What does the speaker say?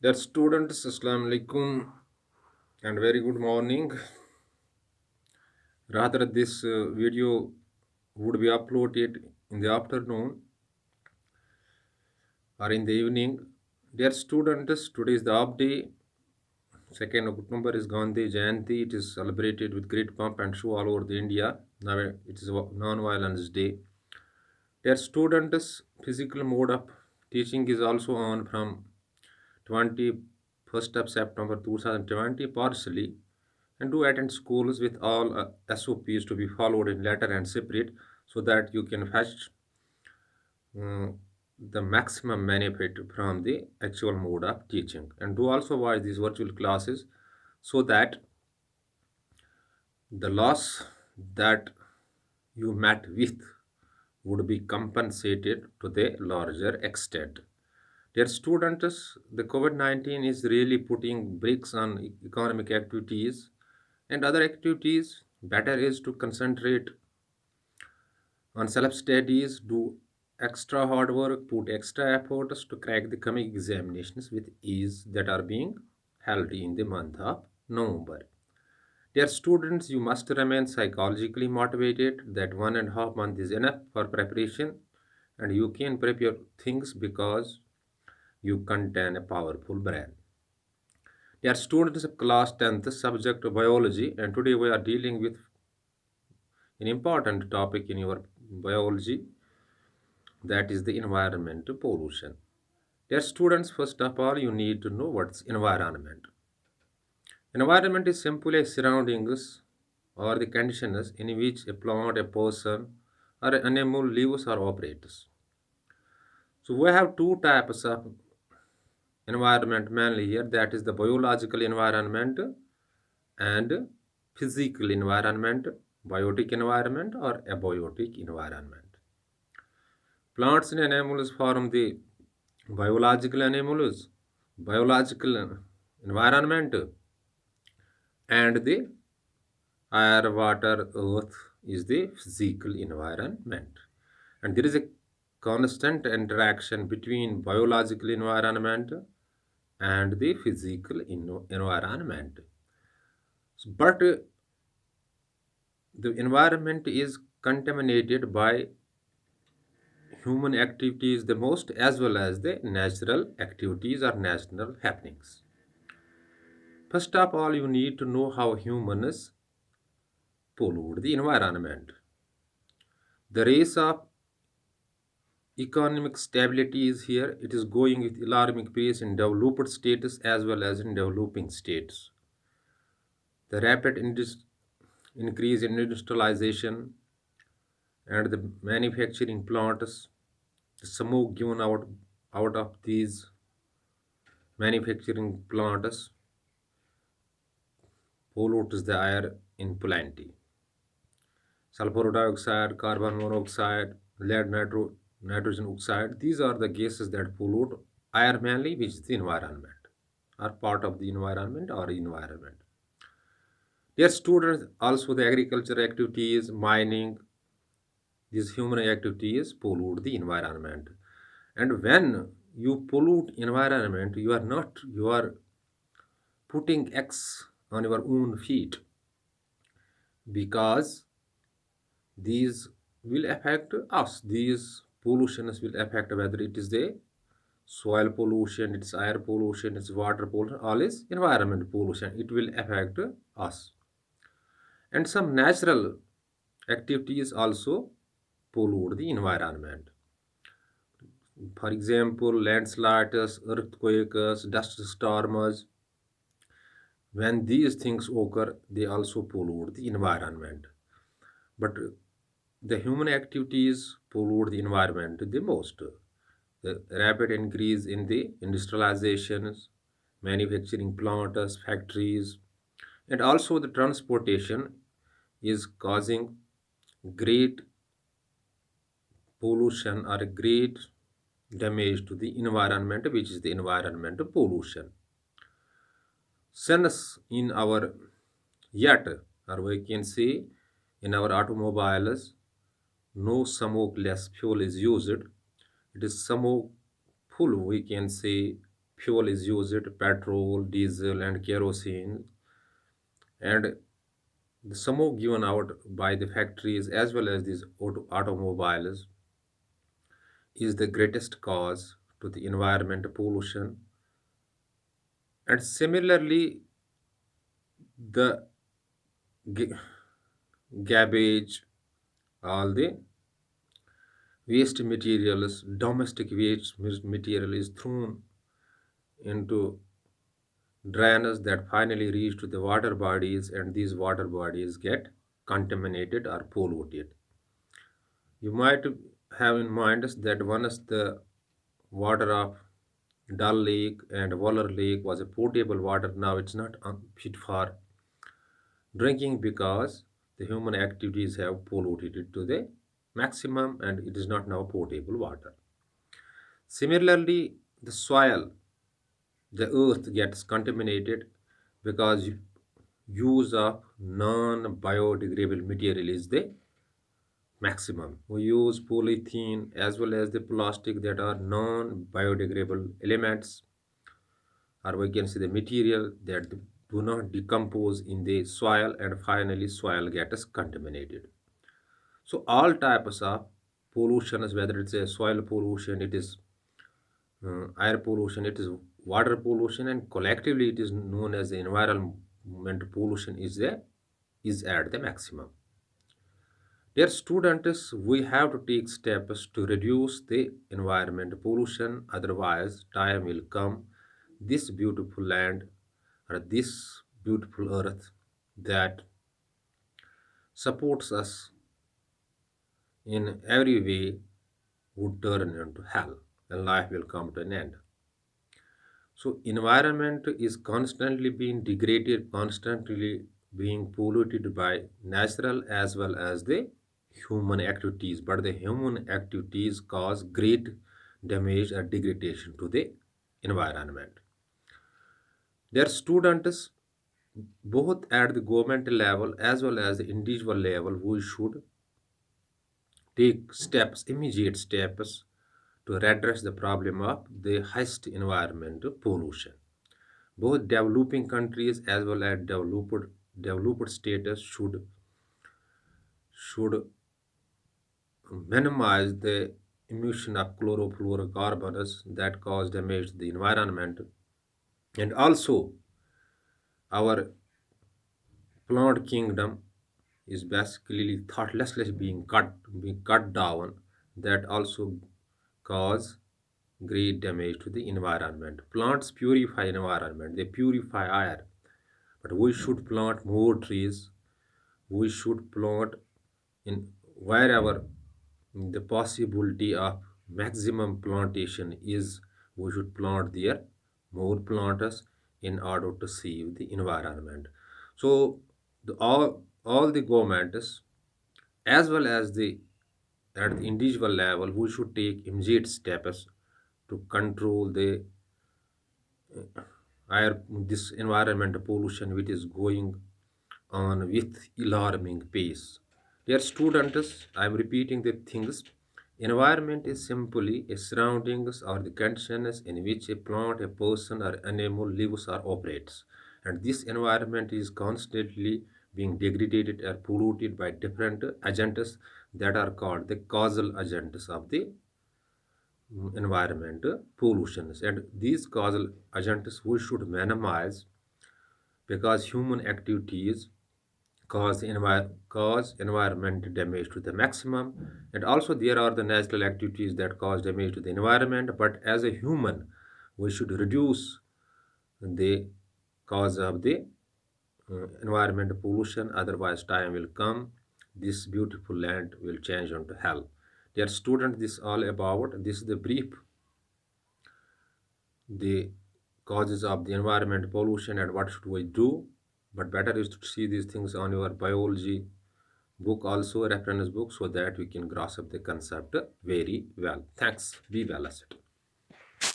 Dear students, Assalamu alaikum and very good morning. Rather, this video would be uploaded in the afternoon or in the evening. Dear students, today is the off day. 2nd of October is Gandhi Jayanti. It is celebrated with great pomp and show all over the India. Now it is non-violence day. Dear students, physical mode of teaching is also on from 21st of September 2020 partially, and do attend schools with all SOPs to be followed in letter and separate so that you can fetch uh, the maximum benefit from the actual mode of teaching, and do also watch these virtual classes so that the loss that you met with would be compensated to the larger extent. Dear students, the COVID 19 is really putting brakes on economic activities and other activities. Better is to concentrate on self studies, do extra hard work, put extra efforts to crack the coming examinations with ease that are being held in the month of November. Dear students, you must remain psychologically motivated that 1.5 months is enough for preparation, and you can prepare things because you contain a powerful brain. Dear students of class 10th, subject biology, and today we are dealing with an important topic in your biology, that is the environment pollution. Dear students, first of all, you need to know what's environment. Environment is simply surroundings or the conditions in which a plant, a person, or an animal lives or operates. So we have two types of environment mainly here, that is the biological environment and physical environment, biotic environment or abiotic environment. Plants and animals form the biological animals, biological environment, and the air, water, earth is the physical environment. And there is a constant interaction between biological environment and the physical environment. But the environment is contaminated by human activities the most, as well as the natural activities or natural happenings. First of all, you need to know how humans pollute the environment. The race of economic stability is here. It is going with alarming pace in developed states as well as in developing states. The rapid increase in industrialization and the manufacturing plants, the smoke given out of these manufacturing plants pollutes the air in plenty. Sulfur dioxide, carbon monoxide, nitrogen oxide, these are the gases that pollute air mainly, which is the environment, are part of the environment or environment. Dear students, also the agriculture activities, mining, these human activities pollute the environment. And when you pollute environment, you are putting X on your own feet, because these will affect us. These pollutions will affect whether it is the soil pollution, it's air pollution, it's water pollution, all is environment pollution. It will affect us. And some natural activities also pollute the environment. For example, landslides, earthquakes, dust storms. When these things occur, they also pollute the environment. But the human activities pollute the environment the most. The rapid increase in the industrializations, manufacturing plants, factories, and also the transportation is causing great pollution or great damage to the environment, which is the environmental pollution. Since in our yet, or we can say in our automobiles, no smokeless fuel is used. It is smoke full, we can say, fuel is used, petrol, diesel, and kerosene, and the smoke given out by the factories as well as these automobiles is the greatest cause to the environment pollution. And similarly, the g- garbage, all the waste materials, domestic waste material is thrown into drainage that finally reach to the water bodies, and these water bodies get contaminated or polluted. You might have in mind that once the water of Dal Lake and Waller Lake was a potable water, now it's not fit for drinking because the human activities have polluted it to the maximum and it is not now potable water. Similarly, the soil, the earth gets contaminated because use of non-biodegradable material is the maximum. We use polythene as well as the plastic that are non-biodegradable elements, or we can say the material that do not decompose in the soil, and finally soil gets contaminated. So all types of pollutions, whether it's a soil pollution, it is air pollution, it is water pollution, and collectively it is known as the environment pollution is at the maximum. Dear students, we have to take steps to reduce the environment pollution, otherwise, time will come this beautiful land or this beautiful earth that supports us in every way would turn into hell and life will come to an end. So, environment is constantly being degraded, constantly being polluted by natural as well as the human activities. But the human activities cause great damage and degradation to the environment. Their students, both at the government level as well as the individual level, we should take steps, immediate steps, to address the problem of the highest environmental pollution. Both developing countries as well as developed status should minimize the emission of chlorofluorocarbons that cause damage to the environment, and also our plant kingdom is basically thoughtlessly being cut down, that also cause great damage to the environment. Plants purify environment, they purify air, but we should plant more trees. We should plant in wherever the possibility of maximum plantation is, we should plant there more plants in order to save the environment. So all the governments as well as the at the individual level, we should take immediate steps to control the air this environment pollution which is going on with alarming pace. Dear students, I am repeating the things. Environment is simply a surroundings or the conditions in which a plant, a person, or animal lives or operates. And this environment is constantly being degraded or polluted by different agents that are called the causal agents of the environment pollutions. And these causal agents we should minimize because human activities cause environment damage to the maximum, and also there are the natural activities that cause damage to the environment, but as a human we should reduce the cause of the environment pollution, otherwise time will come this beautiful land will change into hell. Dear student, this all about this is the brief the causes of the environment pollution and what should we do. But better is to see these things on your biology book, also a reference book, so that we can grasp the concept very well. Thanks. Be well, asset.